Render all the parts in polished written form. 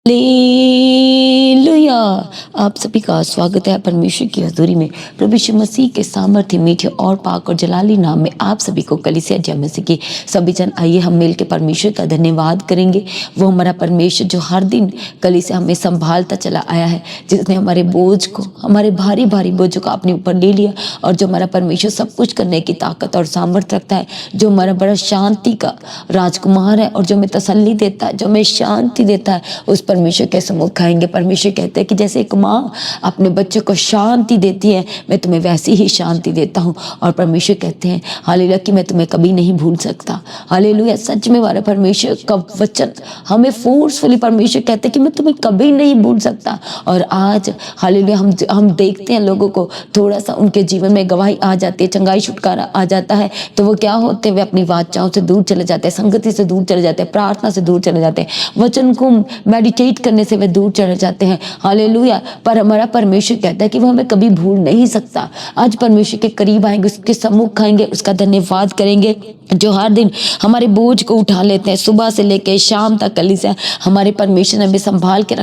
Hallelujah. आप सभी का स्वागत है परमेश्वर की हजूरी में। प्रभु यीशु मसीह के सामर्थ्य मीठे और पाक और जलाली नाम में आप सभी को कलीसिया जय मसीह की सभी जन आइए हम मिल के परमेश्वर का धन्यवाद करेंगे। वो हमारा परमेश्वर जो हर दिन कलीसिया हमें संभालता चला आया है, जिसने हमारे बोझ को, हमारे भारी भारी बोझों को अपने ऊपर ले लिया, और जो हमारा परमेश्वर सब कुछ करने की ताकत और सामर्थ्य रखता है, जो हमारा बड़ा शांति का राजकुमार है और जो हमें तसल्ली देता है, जो हमें शांति देता है, उस परमेश्वर के सम्मुख खाएंगे। परमेश्वर कहते हैं कि जैसे एक माँ अपने बच्चों को शांति देती है, मैं तुम्हें वैसी ही शांति देता हूँ। और परमेश्वर कहते हैं हालेलुया कि मैं तुम्हें कभी नहीं भूल सकता। हालेलुया, सच में हमारा परमेश्वर का वचन हमें फोर्सफुली परमेश्वर कहते हैं कि मैं तुम्हें कभी नहीं भूल सकता। और आज हालेलुया हम देखते हैं लोगों को थोड़ा सा उनके जीवन में गवाही आ जाती है, चंगाई छुटकारा आ जाता है, तो वो क्या होते हैं, वे अपनी वाचाओं से दूर चले जाते हैं, संगति से दूर चले जाते हैं, प्रार्थना से दूर चले जाते हैं, वचन को मेडिटेट करने से वे दूर चले जाते हैं। हालेलुया, पर हमारा परमेश्वर कहता है कि वो हमें कभी भूल नहीं सकता। आज परमेश्वर के करीब आएंगे, उसके सम्मुख खाएंगे, उसका धन्यवाद करेंगे, जो हर दिन हमारे बोझ को उठा लेते हैं, सुबह से लेकर शाम तक। कलीसिया हमारे परमेश्वर ने हमें संभाल के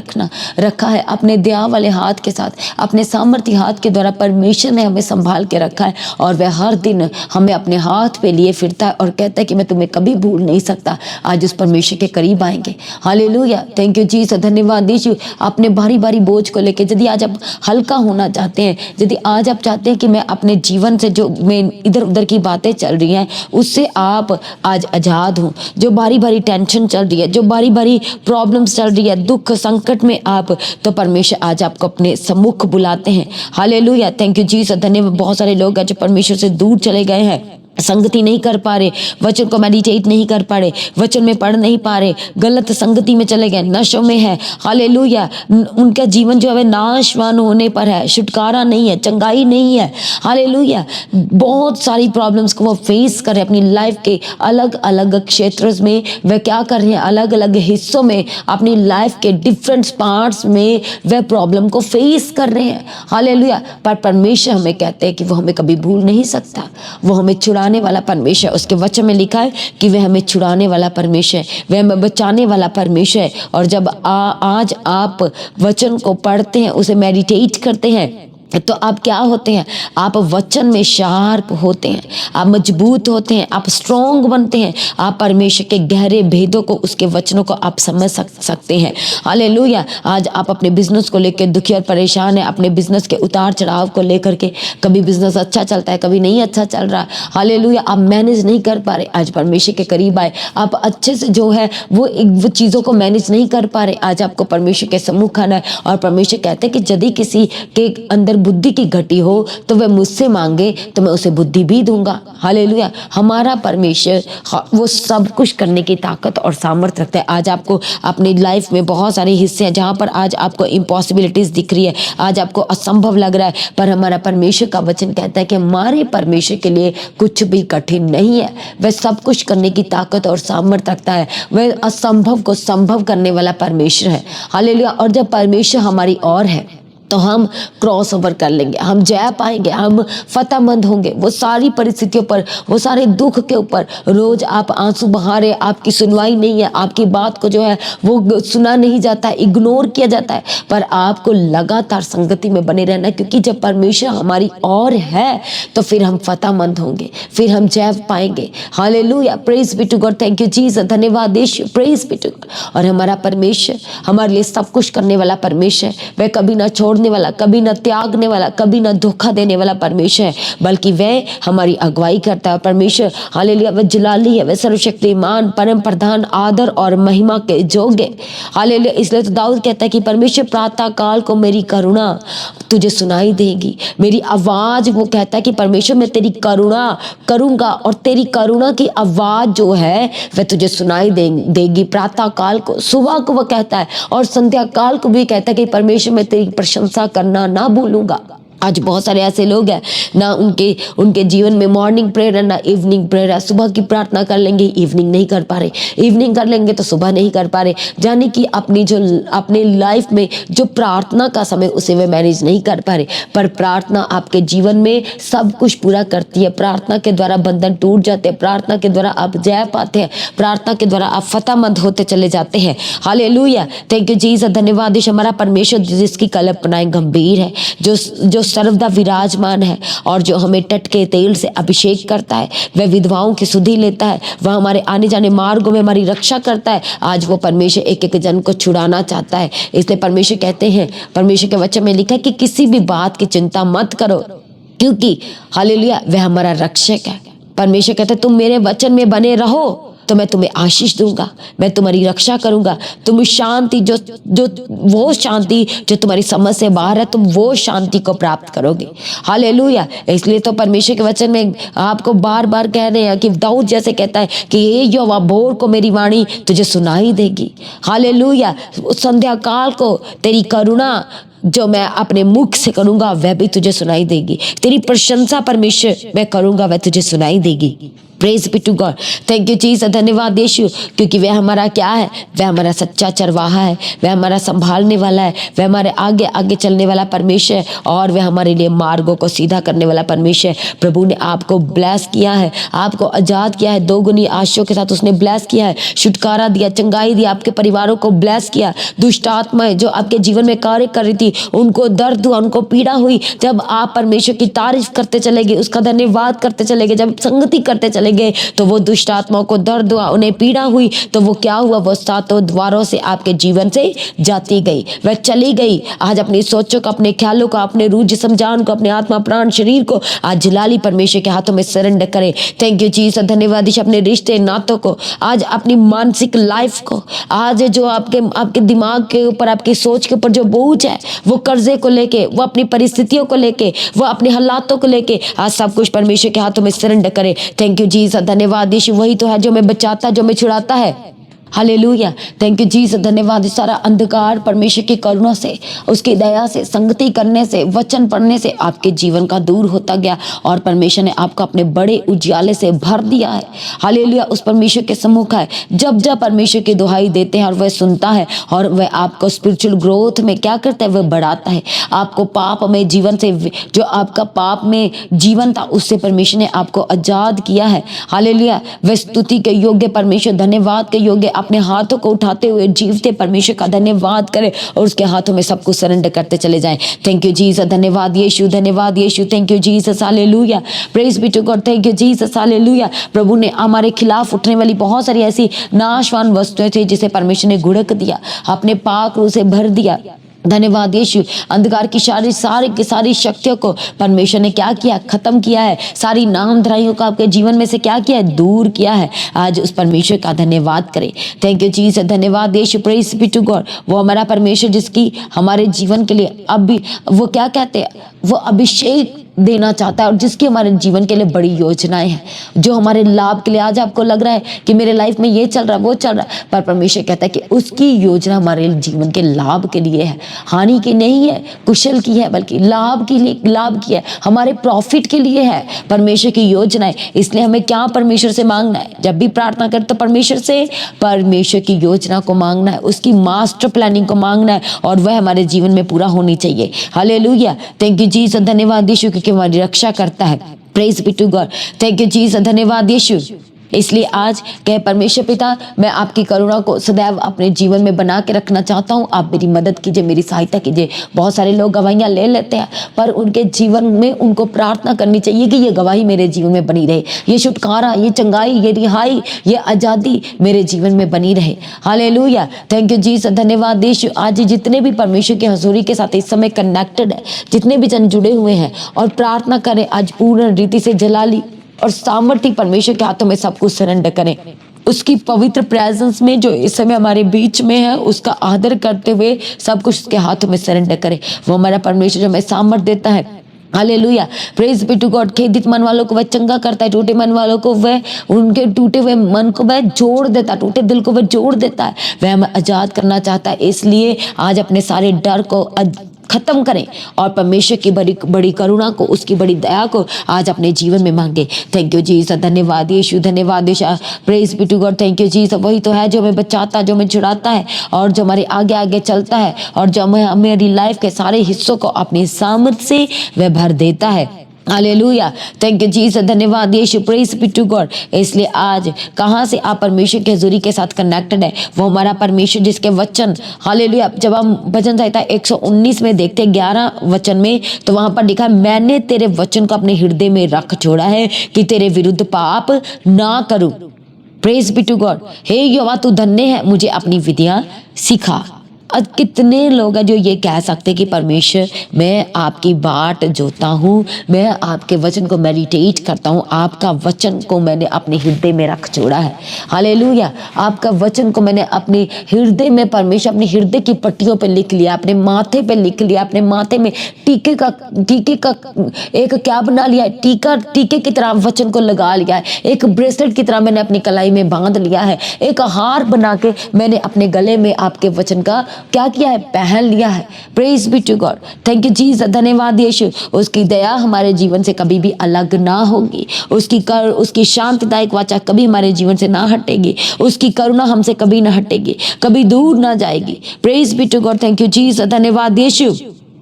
रखा है अपने दया वाले हाथ के साथ, अपने सामर्थ्य हाथ के द्वारा परमेश्वर ने हमें संभाल के रखा है। और वह हर दिन हमें अपने हाथ पे लिए फिरता है और कहता है कि मैं तुम्हें कभी भूल नहीं सकता। आज उस परमेश्वर के करीब आएंगे। हालेलुया, थैंक यू जीसस, धन्यवाद यीशु। अपने भारी भारी बोझ को लेके यदि आज आप हल्का होना चाहते हैं, यदि आज आप चाहते हैं कि मैं अपने जीवन से जो मैं इधर उधर की बातें चल रही हैं उससे आप आज आजाद हो, जो भारी भारी टेंशन चल रही है, जो भारी भारी प्रॉब्लम्स चल रही है, दुख संकट में आप, तो परमेश्वर आज आपको अपने सम्मुख बुलाते हैं। हालेलुया, थैंक यू जीसस, धन्यवाद। बहुत सारे लोग हैं जो परमेश्वर से दूर चले गए हैं, संगति नहीं कर पा रहे, वचन को मेडिटेट नहीं कर पा रहे, वचन में पढ़ नहीं पा रहे, गलत संगति में चले गए, नशों में है। हालेलुया, उनका जीवन जो है नाशवान होने पर है, छुटकारा नहीं है, चंगाई नहीं है। हालेलुया, बहुत सारी प्रॉब्लम्स को वो फेस कर रहे हैं अपनी लाइफ के अलग अलग क्षेत्रों में। वह क्या कर रहे हैं, अलग अलग हिस्सों में अपनी लाइफ के डिफरेंट पार्ट्स में वह प्रॉब्लम को फेस कर रहे हैं। हालेलुया, पर परमेश्वर हमें कहते हैं कि वो हमें कभी भूल नहीं सकता। वो हमें छुड़ाने वाला परमेश्वर, उसके वचन में लिखा है कि वह हमें छुड़ाने वाला परमेश्वर है, वह हमें बचाने वाला परमेश्वर है। और जब आज आप वचन को पढ़ते हैं, उसे मेडिटेट करते हैं, तो आप क्या होते हैं, आप वचन में शार्प होते हैं, आप मजबूत होते हैं, आप स्ट्रॉन्ग बनते हैं, आप परमेश्वर के गहरे भेदों को, उसके वचनों को आप समझ सकते हैं। हालेलुया, आज आप अपने बिजनेस को लेकर दुखी और परेशान हैं, अपने बिजनेस के उतार चढ़ाव को लेकर के, कभी बिजनेस अच्छा चलता है, कभी नहीं अच्छा चल रहा। हालेलुया, आप मैनेज नहीं कर पा रहे, आज परमेश्वर के करीब आए। आप अच्छे से जो है वो चीज़ों को मैनेज नहीं कर पा रहे, आज आपको परमेश्वर के सम्मुख आना है। और परमेश्वर कहते हैं कि यदि किसी के अंदर बुद्धि की घटी हो तो वह मुझसे मांगे तो मैं उसे बुद्धि भी दूंगा। हालेलुया, हमारा परमेश्वर वो सब कुछ करने की ताकत और सामर्थ्य रखता है। आज आपको अपनी लाइफ में बहुत सारे हिस्से हैं जहां पर आज आपको इम्पॉसिबिलिटीज दिख रही है, आज आपको असंभव लग रहा है, पर हमारा परमेश्वर का वचन कहता है कि हमारे परमेश्वर के लिए कुछ भी कठिन नहीं है। वह सब कुछ करने की ताकत और सामर्थ्य रखता है, वह असंभव को संभव करने वाला परमेश्वर है। हालेलुया, और जब परमेश्वर हमारी ओर है तो हम क्रॉस ओवर कर लेंगे, हम जय पाएंगे, हम फतेहमंद होंगे। वो सारी परिस्थितियों पर, वो सारे दुख के ऊपर रोज आप आंसू बहा रहे, आपकी सुनवाई नहीं है, आपकी बात को जो है वो सुना नहीं जाता है, इग्नोर किया जाता है, पर आपको लगातार संगति में बने रहना है, क्योंकि जब परमेश्वर हमारी ओर है तो फिर हम फतेहमंद होंगे, फिर हम जय पाएंगे। Hallelujah, praise be to God, thank you Jesus, धन्यवाद यीशु, प्रेज बी टू गॉड। और हमारा परमेश्वर हमारे लिए सब कुछ करने वाला परमेश्वर, वह कभी ना छोड़ने वाला, कभी न त्यागने वाला, कभी न धोखा देने वाला परमेश्वर है, बल्कि वह हमारी अगुवाई करता है। परमेश्वर हालेलुया, वह जलाली है, वह सर्वशक्तिमान, परम प्रधान, आदर और महिमा के योग्य। हालेलुया, इसलिए तो दाऊद कहता है कि परमेश्वर प्रातः काल को मेरी करुणा तुझे सुनाई देगी, मेरी आवाज, वो कहता है कि परमेश्वर मैं तेरी करुणा करूंगा और तेरी करुणा की आवाज जो है वह तुझे सुनाई देगी। प्रातः काल को, सुबह को वो कहता है, और संध्या काल को भी कहता है कि परमेश्वर मैं तेरी प्रशंसा करना ना भूलूंगा। आज बहुत सारे ऐसे लोग हैं ना, उनके उनके जीवन में मॉर्निंग प्रेयर है ना इवनिंग प्रेयर है। सुबह की प्रार्थना कर लेंगे, इवनिंग नहीं कर पा रहे, इवनिंग कर लेंगे तो सुबह नहीं कर पा रहे। यानी कि अपनी लाइफ में जो प्रार्थना का समय उसे वे मैनेज नहीं कर पा रहे। पर प्रार्थना आपके जीवन में सब कुछ पूरा करती है। प्रार्थना के द्वारा बंधन टूट जाते हैं, प्रार्थना के द्वारा आप जय पाते हैं, प्रार्थना के द्वारा आप फतेहमंद होते चले जाते हैं। Hallelujah, thank you Jesus. धन्यवाद यीशु, हमारा परमेश्वर जिसकी कल्पनाएं गंभीर है, जो सर्वदा विराजमान है और जो हमें टटके तेल से अभिषेक करता है, वह विधवाओं की सुधि लेता है, वह हमारे आने जाने मार्गों में हमारी रक्षा करता है। आज वो परमेश्वर एक एक जन को छुड़ाना चाहता है। इसलिए परमेश्वर कहते हैं, परमेश्वर के वचन में लिखा है कि किसी भी बात की चिंता मत करो, क्योंकि हालेलुया वह हमारा रक्षक है। परमेश्वर कहते हैं तुम मेरे वचन में बने रहो तो मैं तुम्हें आशीष दूंगा, मैं तुम्हारी रक्षा करूंगा। तुम शांति वो शांति जो तुम्हारी समझ से बाहर है, तुम वो शांति को प्राप्त करोगे। हालेलुया। इसलिए तो परमेश्वर के वचन में आपको बार बार कह रहे हैं कि दाऊद जैसे कहता है कि ये यहोवा भोर को मेरी वाणी तुझे सुनाई देगी। हालेलुया। संध्या काल को तेरी करुणा जो मैं अपने मुख से करूंगा वह भी तुझे सुनाई देगी। तेरी प्रशंसा परमेश्वर मैं करूंगा वह तुझे सुनाई देगी। Praise be to God, thank you Jesus. धन्यवाद यीशु, क्योंकि वह हमारा क्या है, वह हमारा सच्चा चरवाहा है, वह हमारा संभालने वाला है, वह हमारे आगे आगे चलने वाला परमेश्वर है और वह हमारे लिए मार्गों को सीधा करने वाला परमेश्वर है। प्रभु ने आपको ब्लेस किया है, आपको आजाद किया है, दोगुनी आशीषों के साथ उसने ब्लेस किया है, छुटकारा दिया, चंगाई दिया, आपके परिवारों को ब्लेस किया। दुष्ट आत्माएं जो आपके जीवन में कार्य कर रही थी उनको दर्द हुआ, उनको पीड़ा हुई। जब आप परमेश्वर की तारीफ करते चले गए, उसका धन्यवाद करते चले गए, जब संगति करते चले गए तो वो दुष्ट आत्माओं को दर्द हुआ, उन्हें पीड़ा हुई, तो वो क्या हुआ, वो सातों द्वारों से आपके जीवन से जाती गई, वह चली गई। आज अपनी सोचों को, अपने ख्यालों को, अपने रूह जिस्म जान को, अपने आत्मा प्राण शरीर को आज जलाली परमेश्वर के हाथों में सरेंडर करें। Thank you Jesus. धन्यवाद। अपने रिश्ते नातों को, आज अपनी मानसिक लाइफ को, आज जो आपके दिमाग के ऊपर, आपकी सोच के ऊपर जो बोझ है, वो कर्जे को लेके, वो अपनी परिस्थितियों को लेके, वो अपने हालातों को लेके आज सब कुछ परमेश्वर के हाथों में सरेंडर करे। Thank you Jesus. धन्यवाद यीशु, वही तो है जो मैं बचाता, जो मैं छुड़ाता है। Hallelujah, thank you Jesus. धन्यवाद। सारा अंधकार परमेश्वर की करुणा से, उसकी दया से, संगति करने से, वचन पढ़ने से आपके जीवन का दूर होता गया और परमेश्वर ने आपको अपने बड़े उजियाले से भर दिया है। हालेलुया। उस परमेश्वर के सम्मुख है, जब जब परमेश्वर की दुहाई देते हैं और वह सुनता है और वह आपको स्पिरिचुअल ग्रोथ में क्या करता है, वह बढ़ाता है। आपको पाप में जीवन से, जो आपका पाप में जीवन था उससे परमेश्वर ने आपको आजाद किया है। हालेलुया। वह स्तुति के योग्य परमेश्वर, धन्यवाद के योग्य, अपने हाथों को उठाते हुए जीवते परमेश्वर का धन्यवाद करें और उसके हाथों में सब कुछ सरेंडर करते चले जाएं। Thank you Jesus. धन्यवाद यीशु, धन्यवाद Yeshu, thank you Jesus. Hallelujah, praise be to God, thank you Jesus. Hallelujah. प्रभु ने हमारे खिलाफ उठने वाली बहुत सारी ऐसी नाशवान वस्तुएं थी जिसे परमेश्वर ने गुड़क दिया, अपने पाक रूह से भर दिया। धन्यवाद यीशु। अंधकार की सारी शक्तियों को परमेश्वर ने क्या किया, खत्म किया है। सारी नामधराइयों को आपके जीवन में से क्या किया है, दूर किया है। आज उस परमेश्वर का धन्यवाद करें। Thank you Jesus. धन्यवाद यीशु, प्रेज बी टू गॉड। वो हमारा परमेश्वर जिसकी हमारे जीवन के लिए अभी वो क्या कहते हैं, वो अभिषेक देना चाहता है और जिसकी हमारे जीवन के लिए बड़ी योजनाएं हैं, जो हमारे लाभ के लिए। आज आपको लग रहा है कि मेरे लाइफ में ये चल रहा है, वो चल रहा है, पर परमेश्वर कहता है कि उसकी योजना हमारे जीवन के लाभ के लिए है, हानि की नहीं है, कुशल की है, बल्कि लाभ की है, हमारे प्रॉफिट के लिए है परमेश्वर की योजना है। इसलिए हमें क्या परमेश्वर से मांगना है, जब भी प्रार्थना करते तो परमेश्वर की योजना को मांगना है, उसकी मास्टर प्लानिंग को मांगना है और वह हमारे जीवन में पूरा होनी चाहिए। Hallelujah, thank you Jesus. धन्यवाद यीशु, कि हमारी रक्षा करता है। Praise be to God, thank you Jesus. धन्यवाद यीशु। इसलिए आज कहे परमेश्वर पिता, मैं आपकी करुणा को सदैव अपने जीवन में बना के रखना चाहता हूँ। आप मेरी मदद कीजिए, मेरी सहायता कीजिए। बहुत सारे लोग गवाहियाँ ले लेते हैं, पर उनके जीवन में उनको प्रार्थना करनी चाहिए कि ये गवाही मेरे जीवन में बनी रहे, ये छुटकारा, ये चंगाई, ये रिहाई, ये आज़ादी मेरे जीवन में बनी रहे। Hallelujah, thank you Jesus. धन्यवाद यीशु। आज जितने भी परमेश्वर की हजूरी के साथ इस समय कनेक्टेड है, जितने भी जन जुड़े हुए हैं और प्रार्थना करें, आज पूर्ण रीति से जलाली और सामर्थ्य परमेश्वर के हाथों में सब कुछ सरेंडर करें। उसकी पवित्र प्रेजेंस में जो इस समय हमारे बीच में है, उसका आदर करते हुए सब कुछ उसके हाथों में सरेंडर करें। वो हमारा परमेश्वर जो हमें सामर्थ्य देता है। Hallelujah, praise be to God. खेदित मन वालों को वह चंगा करता है, टूटे मन वालों को वह, उनके टूटे हुए मन को वह जोड़ देता है, टूटे दिल को वह जोड़ देता है। वह हमें आजाद करना चाहता है। इसलिए आज अपने सारे डर को खत्म करें और परमेश्वर की बड़ी बड़ी करुणा को, उसकी बड़ी दया को आज अपने जीवन में मांगे। थैंक यू जीसस, धन्यवाद यीशु, धन्यवाद यीशु, praise be to God. Thank you Jesus. वही तो है जो हमें बचाता है, जो हमें छुड़ाता है और जो हमारे आगे आगे चलता है और जो हमारी लाइफ के सारे हिस्सों को अपनी सामर्थ से वह भर देता है। हालेलुया, थैंक यू जीसस, धन्यवाद यीशु, प्रेज बी टू गॉड। इसलिए आज कहाँ से आप परमेश्वर की हजूरी के साथ कनेक्टेड है? वो हमारा परमेश्वर जिसके वचन, हालेलुया, जब हम भजन संहिता 119 में देखते हैं 11 वचन में, तो वहां पर लिखा है, मैंने तेरे वचन को अपने हृदय में रख छोड़ा है कि तेरे विरुद्ध पाप ना करूं। Praise be to God. हे यहोवा, तू धन्य है, मुझे अपनी विधियां सिखा। आज कितने लोग हैं जो ये कह सकते कि परमेश्वर, मैं आपकी बाट जोता हूँ, मैं आपके वचन को मेडिटेट करता हूँ, आपका वचन को मैंने अपने हृदय में रख छोड़ा है। हालेलुया, आपका वचन को मैंने अपने हृदय में, परमेश्वर अपने हृदय की पट्टियों पे लिख लिया, अपने माथे पे लिख लिया, अपने माथे में टीके का एक क्या बना लिया है, टीके की तरह वचन को लगा लिया है, एक ब्रेसलेट की तरह मैंने अपनी कलाई में बांध लिया है, एक हार बना के मैंने अपने गले में आपके वचन का क्या किया है, पहन लिया है। Praise be to God, thank you Jesus, धन्यवाद यीशु। उसकी दया हमारे जीवन से कभी भी अलग ना होगी, उसकी शांतिदायक वाचा कभी हमारे जीवन से ना हटेगी, उसकी करुणा हमसे कभी ना हटेगी, कभी दूर ना जाएगी। Praise be to God, thank you Jesus, धन्यवाद यीशु।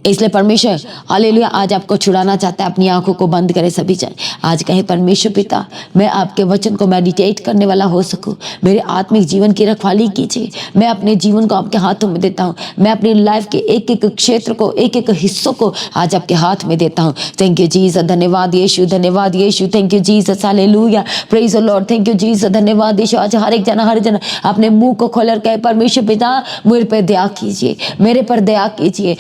इसलिए परमेश्वर, हालेलुया, आज आपको छुड़ाना चाहता है। अपनी आंखों को बंद करें सभी जन, आज कहे, परमेश्वर पिता, मैं आपके वचन को मेडिटेट करने वाला हो सकूं, मेरे आत्मिक जीवन की रखवाली कीजिए। मैं अपने जीवन को आपके हाथों में देता हूं, मैं अपनी लाइफ के एक एक क्षेत्र को, एक एक हिस्सों को आज आपके हाथ में देता हूं। थैंक यू जीसस, धन्यवाद यीशु, धन्यवाद Yeshu, thank you Jesus, hallelujah, praise the Lord, thank you Jesus, धन्यवाद यीशु। आज हर एक जना अपने मुंह को खोलकर कहे, परमेश्वर पिता, मुझ पर दया कीजिए, मेरे पर दया कीजिए,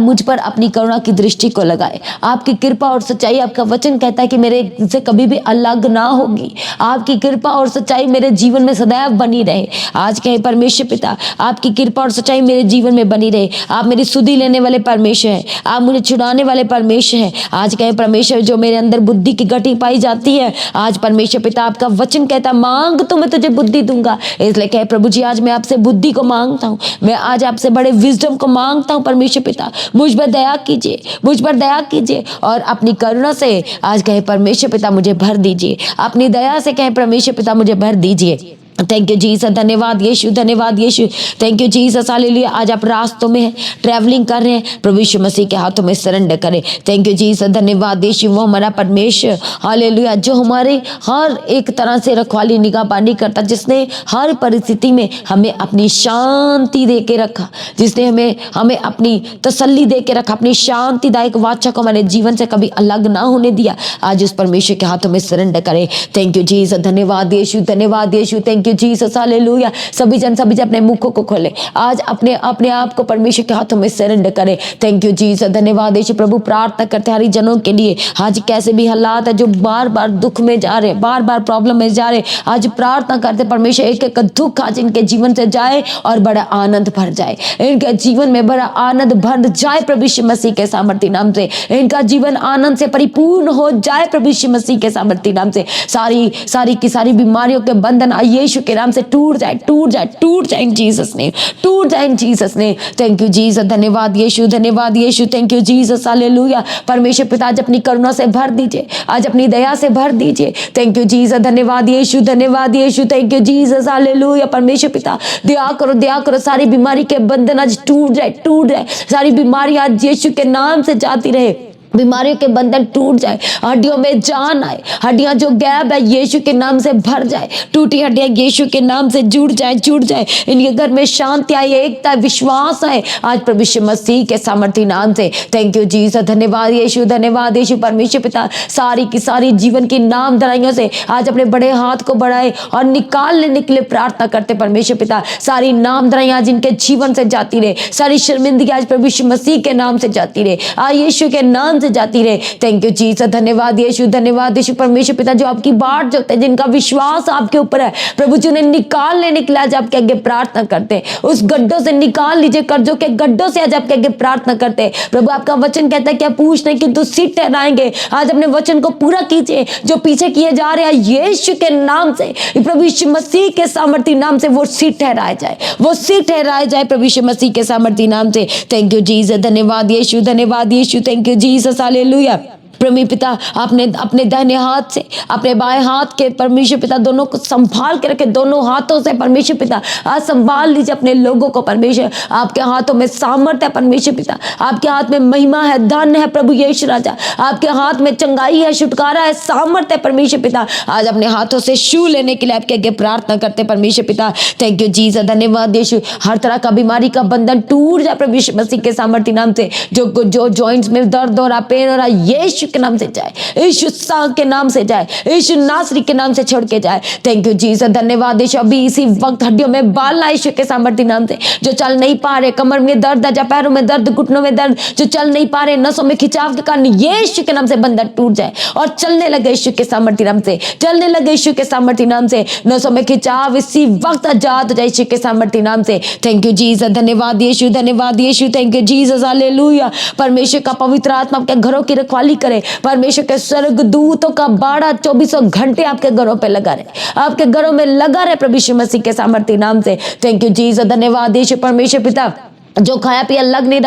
मुझ पर अपनी करुणा की दृष्टि को लगाए। आपकी कृपा और सच्चाई, आपका वचन कहता है कि मेरे से कभी भी अलग ना होगी। आपकी कृपा और सच्चाई मेरे जीवन में सदैव बनी रहे। आज कहे, परमेश्वर पिता, आपकी कृपा और सच्चाई मेरे जीवन में बनी रहे। आप मेरी सुधि लेने वाले परमेश्वर हैं, आप मुझे छुड़ाने वाले परमेश्वर हैं। आज कहे, परमेश्वर, जो मेरे अंदर बुद्धि की गठी पाई जाती है, आज परमेश्वर पिता, आपका वचन कहता, मांग तो मैं तुझे बुद्धि दूंगा। इसलिए कहे, प्रभु जी, आज मैं आपसे बुद्धि को मांगता हूँ, मैं आज आपसे बड़े विजडम को मांगता हूँ। परमेश्वर पिता, मुझ पर दया कीजिए, मुझ पर दया कीजिए और अपनी करुणा से आज कहे, परमेश्वर पिता, मुझे भर दीजिए। अपनी दया से कहे, परमेश्वर पिता, मुझे भर दीजिए। थैंक यू जीसस, धन्यवाद यीशु, धन्यवाद Yeshu, thank you Jesus, hallelujah. आज आप रास्तों में ट्रैवलिंग कर रहे हैं, प्रभु यीशु मसीह के हाथों में सरेंडर करें। थैंक यू जीसस, धन्यवाद यीशु। वो हमारा परमेश्वर, हालेलुया, जो हमारे हर एक तरह से रखवाली निगाहबानी करता, जिसने हर परिस्थिति में हमें अपनी शांति दे के रखा, जिसने हमें अपनी तसल्ली दे के रखा, अपनी शांतिदायक वाचा को हमारे जीवन से कभी अलग ना होने दिया। आज उस परमेश्वर के हाथों में सरेंडर करें। थैंक यू जीसस, धन्यवाद यीशु, धन्यवाद Yeshu, thank you Jesus, hallelujah. सभी जन अपने मुखों को खोले, आज अपने आप को परमेश्वर के हाथों में सरेंडर करें। थैंक यू जीसस, धन्यवाद यीशु। प्रभु, प्रार्थना करते हरी जनों के लिए, आज कैसे भी हालात है जो बार बार दुख में जा रहे, बार बार प्रॉब्लम में जा रहे, आज प्रार्थना करते परमेश्वर, एक एक दुख आज इनके जीवन से जाए और बड़ा आनंद भर जाए, इनके जीवन में बड़ा आनंद भर जाए प्रभु यीशु मसीह के सामर्थी नाम से। इनका जीवन आनंद से परिपूर्ण हो जाए प्रभु यीशु मसीह के सामर्थी नाम से। सारी की सारी बीमारियों के बंधन यीशु के नाम से टूट जाए, टूट जाए, टूट जाए इन जीसस ने, टूट जाए इन जीसस ने। थैंक यू जीसस, धन्यवाद यीशु, धन्यवाद Yeshu, thank you Jesus, hallelujah. परमेश्वर पिता, आज अपनी करुणा से भर दीजिए, आज अपनी दया से भर दीजिए। थैंक यू जीसस, धन्यवाद यीशु, धन्यवाद Yeshu, thank you Jesus, hallelujah. परमेश्वर पिता, दया करो, दया करो, सारी बीमारी के बंधन आज टूट जाए, टूट जाए, सारी बीमारी आज यीशु के नाम से जाती रहे, बीमारियों के बंधन टूट जाए, हड्डियों में जान आए, हड्डियां जो गैप है यीशु के नाम से भर जाए, टूटी हड्डियां यीशु के नाम से जुड़ जाए, जुड़ जाए। इनके घर में शांति आए, एकता, विश्वास आए आज प्रभु यीशु मसीह के सामर्थी नाम से। थैंक यू जीसस, धन्यवाद यीशु, धन्यवाद यीशु। परमेश्वर पिता, सारी की सारी जीवन की नाम धराइयों से आज अपने बड़े हाथ को बढ़ाए और निकालने के लिए प्रार्थना करते परमेश्वर पिता। सारी नाम धराइयां आज इनके जीवन से जाती रहे, सारी शर्मिंदगी आज प्रभु यीशु मसीह के नाम से जाती रहे, आज यीशु के नाम नाम से जाती रहे। थैंक यू जीसस, धन्यवाद यीशु, धन्यवाद यीशु। परमेश्वर पिता जो आपकी बाट जोते हैं, जिनका विश्वास आपके ऊपर है प्रभु, जिन्हें निकाल लेने के लिए आज आपके आगे प्रार्थना करते हैं, उस गड्ढों से निकाल लीजिए, कर्जों के गड्ढों से आज आपके आगे प्रार्थना करते हैं प्रभु। आपका वचन कहता है कि आप पूछने किंतु सिर ठहराएंगे। आज अपने वचन को पूरा कीजिए, जो पीछे किए जा रहे हैं यीशु के नाम से, प्रभु यीशु मसीह के सामर्थी नाम से वो सिर ठहराया जाए, वो सिर ठहराया जाए प्रभु यीशु मसीह के सामर्थी नाम से। थैंक यू जीसस, धन्यवाद यीशु, धन्यवाद Yeshu. Thank you Jesus, hallelujah. प्रभु पिता आपने अपने दाहिने हाथ से अपने बाएं हाथ के परमेश्वर पिता दोनों को संभाल के रखे, दोनों हाथों से परमेश्वर पिता आज संभाल लीजिए अपने लोगों को। परमेश्वर आपके हाथों में सामर्थ्य है परमेश्वर पिता, आपके हाथ में महिमा है, धन है प्रभु यीशु राजा, आपके हाथ में चंगाई है, छुटकारा है, सामर्थ्य है परमेश्वर पिता। आज अपने हाथों से छू लेने के लिए आपके आगे प्रार्थना करते हैं परमेश्वर पिता। थैंक यू जीसस, धन्यवाद यीशु। हर तरह का बीमारी का बंधन टूट जाए प्रभु यीशु मसीह के सामर्थ्य नाम से। जो जॉइंट्स में दर्द हो रहा, पेन हो रहा, यीशु के नाम से जाए, यीशु साग के नाम से जाए, यीशु नासरी के नाम से छोड़ के जाए। थैंक यू जीसस, धन्यवाद यीशु। अभी इसी वक्त हड्डियों में बाल ना यीशु के सामर्थ्य नाम से, जो चल नहीं पा रहे, कमर में दर्द है, पैरों में दर्द, घुटनों में दर्द, जो चल नहीं पा रहे, नसों में खिंचाव के कारण यीशु के नाम से बंधन टूट जाए और चलने लगे यीशु के सामर्थ्य नाम से, चलने लगे यीशु के सामर्थ्य नाम से। नसों में खिंचाव इसी वक्त आजाद हो जाए यीशु के सामर्थ्य नाम से। थैंक यू जीसस, धन्यवाद यीशु, धन्यवाद Yeshu. Thank you Jesus, hallelujah. परमेश्वर का पवित्र आत्मा आपके घरों की रखवाली करे, परमेश्वर के स्वर्गदूतों का बाड़ा 24 घंटे आपके घरों पे लगा रहे, आपके घरों में लगा रहे प्रभु यीशु मसीह के सामर्थ्य नाम से। थैंक यू जीसस, धन्यवाद यीशु। परमेश्वर पिता जो खाया पिया लगने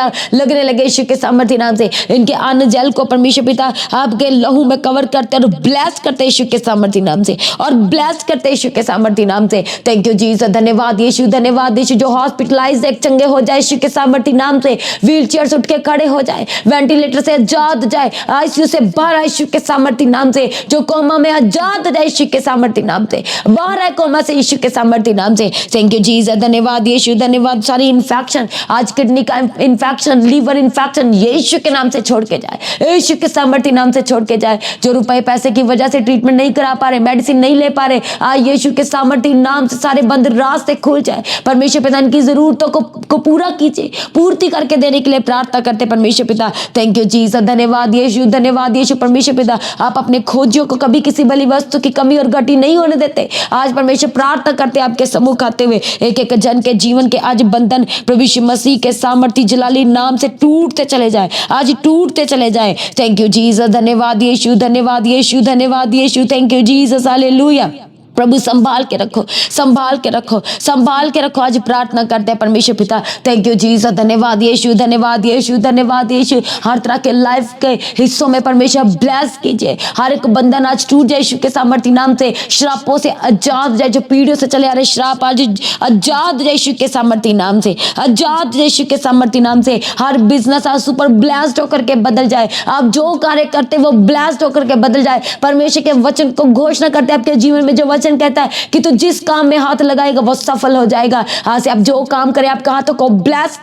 लगे यीशु के सामर्थ्य नाम से, इनके अन्न जल को परमेश्वर पिता आपके लहू में कवर करते और ब्लेस करते यीशु के सामर्थ्य नाम से, और ब्लेस करते यीशु के सामर्थ्य नाम से। थैंक यू जीसस, धन्यवाद यीशु, धन्यवाद यीशु। जो हॉस्पिटलाइज एक चंगे हो जाए यीशु के सामर्थ्य नाम से, व्हील चेयर से उठ के खड़े हो जाए, वेंटिलेटर से आजाद जाए, आईसीयू से बाहर आए यीशु के सामर्थ्य नाम से, जो कोमा में आजाद जाए यीशु के सामर्थ्य नाम से, बाहर आए कोमा से यीशु के सामर्थ्य नाम से। थैंक यू जीसस, धन्यवाद यीशु, धन्यवाद। सारी इन्फेक्शन, आज किडनी का इन्फेक्शन, लीवर इन्फेक्शन यीशु के नाम से छोड़ के जाए, यीशु के सामर्थ्य नाम से छोड़ के जाए। जो रुपए पैसे की वजह से ट्रीटमेंट नहीं करा पा रहे, मेडिसिन नहीं ले पा रहे, आज यीशु के सामर्थ्य नाम से सारे बंद रास्ते खुल जाए। परमेश्वर पिता इनकी जरूरतों को पूरा कीजिए, पूर्ति करके देने के लिए प्रार्थना करते परमेश्वर पिता। थैंक यू जीसस, धन्यवाद यीशु, धन्यवाद यीशु। परमेश्वर पिता आप अपने खोजियों को कभी किसी भली वस्तु की कमी और घटी नहीं होने देते। आज परमेश्वर प्रार्थना करते आपके सम्मुख आते हुए एक एक जन के जीवन के आज बंधन प्रभु यीशु मसीह के सामर्थ्य जलाली नाम से टूटते चले जाए, आज टूटते चले जाए। थैंक यू जीसस, धन्यवाद यीशु, धन्यवाद यीशु, धन्यवाद Yeshu. Thank you Jesus, hallelujah. प्रभु संभाल के रखो, संभाल के रखो, संभाल के रखो। आज प्रार्थना करते हैं परमेश्वर पिता। थैंक यू जीसस, धन्यवाद यीशु, धन्यवाद यीशु, धन्यवाद यीशु। हर तरह के लाइफ के हिस्सों में परमेश्वर ब्लेस कीजिए, हर एक बंधन आज टूट जाए यीशु के सामर्थ्य नाम से। श्रापों से आजाद जाए, जो पीढ़ियों से चले आ रहे श्राप आज आजाद जाए यीशु के सामर्थ्य नाम से, आजाद जाए यीशु के सामर्थ्य नाम से। हर बिजनेस आज सुपर ब्लेस्ड होकर के बदल जाए, आप जो कार्य करते वो ब्लेस्ड होकर के बदल जाए। परमेश्वर के वचन को घोषणा करते आपके जीवन में, जो वचन कहता है कि तू जिस काम में हाथ लगाएगा वो सफल हो जाएगा। आज से आप जो काम करें आपके हाथों को ब्लेस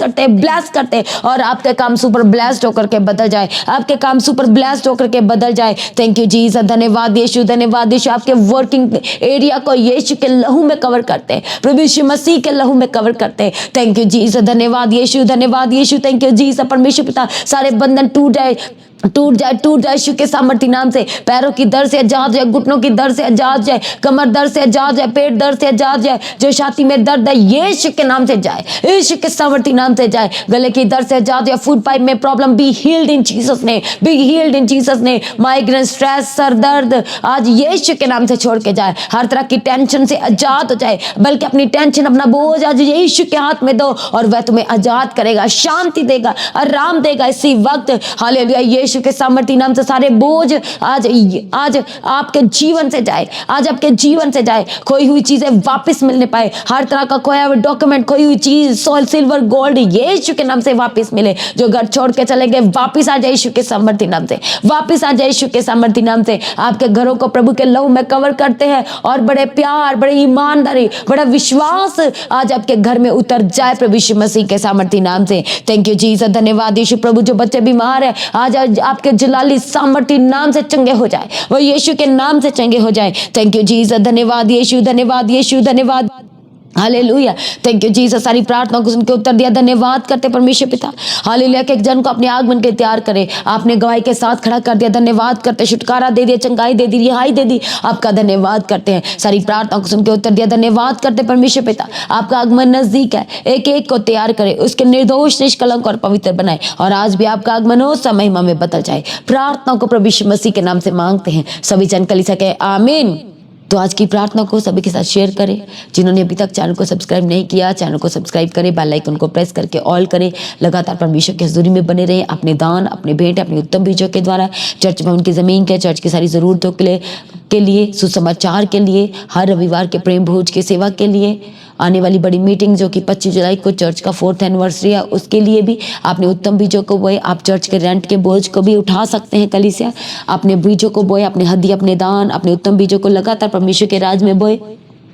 करते और आपके काम सुपर ब्लेस्ड होकर के बदल जाए, आपके काम सुपर ब्लेस्ड होकर के बदल जाए। थैंक यू जीसस, धन्यवाद यीशु, धन्यवाद यीशु। आपके वर्किंग एरिया को यीशु के लहू में कवर करते हैं, प्रभु यीशु मसीह के लहू में कवर करते हैं। थैंक यू जीसस, धन्यवाद यीशु, धन्यवाद यीशु। Thank you Jesus. परमेश्वर पिता सारे बंधन टूट जाए, टूट जाए, टूट जाए यीशु के सामर्थ्य नाम से। पैरों की दर्द से आजाद जाए, घुटनों की दर्द से आजाद जाए, कमर दर्द से आजाद जाए, पेट दर्द से आजाद जाए, जो छाती में दर्द है यीशु के नाम से जाए, यीशु के सामर्थ्य नाम से जाए। गले की दर्द से आजाद जाए, फूड पाइप में problem be healed in Jesus ने, बी हील्ड इन जीसस ने। माइग्रेन, स्ट्रेस, सर दर्द आज यीशु के नाम से छोड़ के जाए। हर तरह की टेंशन से आजाद हो जाए, बल्कि अपनी टेंशन, अपना बोझ आज यीशु के हाथ में दो और वह तुम्हें आजाद करेगा, शांति देगा, आराम देगा इसी वक्त। हालेलुया। यीशु के सामर्थ्य नाम से सारे बोझ आज आपके जीवन से जाए, आज आपके जीवन से जाए। खोई हुई चीजें वापस मिलने पाए, हर तरह का खोया हुआ डॉक्यूमेंट, खोई हुई चीज, सोल, सिल्वर, गोल्ड यीशु के नाम से वापस मिले। जो घर छोड़ के चले गए वापस आ जाए यीशु के सामर्थ्य नाम से, वापस आ जाए यीशु के सामर्थ्य नाम से। आपके घरों को प्रभु के लहू में कवर करते हैं और बड़े प्यार, बड़े ईमानदारी, बड़ा विश्वास आज आपके घर में उतर जाए प्रभु यीशु मसीह के सामर्थ्य नाम से। थैंक यू जीसस, धन्यवाद यीशु। प्रभु जो बच्चे बीमार है आज आपके जलाली सामर्थ्य नाम से चंगे हो जाए, वो यीशु के नाम से चंगे हो जाए। थैंक यू जीसस, धन्यवाद यीशु, धन्यवाद यीशु, धन्यवाद। Hallelujah, thank you Jesus. सारी प्रार्थना को सुन के उत्तर दिया, धन्यवाद करते परमेश्वर पिता। हालेलुया, एक जन को अपने आगमन के तैयार करे, आपने गवाही के साथ खड़ा कर दिया, धन्यवाद करते। छुटकारा दे दिया, चंगाई दे दी, रिहाई दे दी, आपका धन्यवाद करते हैं। सारी प्रार्थना को सुन के उत्तर दिया, धन्यवाद करते परमेश्वर पिता। आपका आगमन नजदीक है, एक एक को तैयार करे, उसके निर्दोष, निष्कलंक और पवित्र बनाए, और आज भी आपका आगमन हो, सब महिमा में बदल जाए। प्रार्थना को प्रभु यीशु मसीह के नाम से मांगते हैं सभी जन कलीसिया के, आमीन। तो आज की प्रार्थना को सभी के साथ शेयर करें। जिन्होंने अभी तक चैनल को सब्सक्राइब नहीं किया, चैनल को सब्सक्राइब करें, बेल आइकन को प्रेस करके ऑल करें। लगातार परमेश्वर की हजूरी में बने रहें। अपने दान, अपने भेंट, अपने उत्तम बीजों के द्वारा चर्च भवन की ज़मीन के, चर्च की सारी ज़रूरतों के लिए, सुसमाचार के लिए, हर रविवार के प्रेम भोज की सेवा के लिए, आने वाली बड़ी मीटिंग जो कि 25 जुलाई को चर्च का 4th एनिवर्सरी है, उसके लिए भी आपने उत्तम बीजों को बोए। आप चर्च के रेंट के बोझ को भी उठा सकते हैं कलीसिया। अपने बीजों को बोए, अपने हदी, अपने दान, अपने उत्तम बीजों को लगातार परमेश्वर के राज में बोए।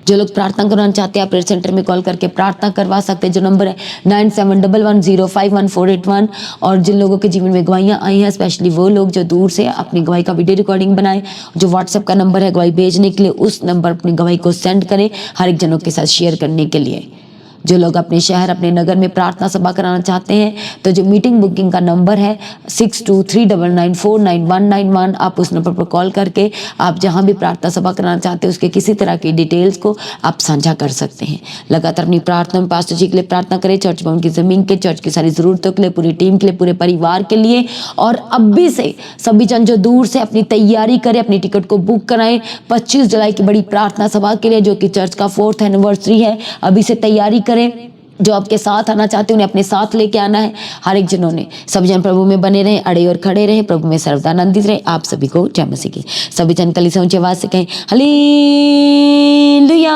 जो लोग प्रार्थना करना चाहते हैं, प्रेयर सेंटर में कॉल करके प्रार्थना करवा सकते हैं। जो नंबर है 9711051481। और जिन लोगों के जीवन में गवाहियाँ आई हैं, स्पेशली वो लोग जो दूर से अपनी गवाही का वीडियो रिकॉर्डिंग बनाए, जो व्हाट्सएप का नंबर है गवाही भेजने के लिए, उस नंबर अपनी गवाही को सेंड करें हर एक जनों के साथ शेयर करने के लिए। जो लोग अपने शहर, अपने नगर में प्रार्थना सभा कराना चाहते हैं, तो जो मीटिंग बुकिंग का नंबर है 6239949191, आप उस नंबर पर कॉल करके आप जहां भी प्रार्थना सभा कराना चाहते हैं उसके किसी तरह की डिटेल्स को आप साझा कर सकते हैं। लगातार अपनी प्रार्थना में पास्टर जी के लिए प्रार्थना करें, चर्च भवन की ज़मीन के, चर्च की सारी ज़रूरतों के लिए, पूरी टीम के लिए, पूरे परिवार के लिए। और अभी से सभी जन जो दूर से अपनी तैयारी करें, अपनी टिकट को बुक कराएं 25 जुलाई की बड़ी प्रार्थना सभा के लिए, जो कि चर्च का 4th एनिवर्सरी है। अभी से तैयारी करें। जो आपके साथ आना चाहते हैं उन्हें अपने साथ लेके आना है। हर एक जनों ने, सभी जन प्रभु में बने रहें, अड़े और खड़े रहें, प्रभु में सर्वदा आनंदित रहे। आप सभी को जय मसीह की। सभी जन कलीसिया ऊंची आवाज से कहें हालेलुया।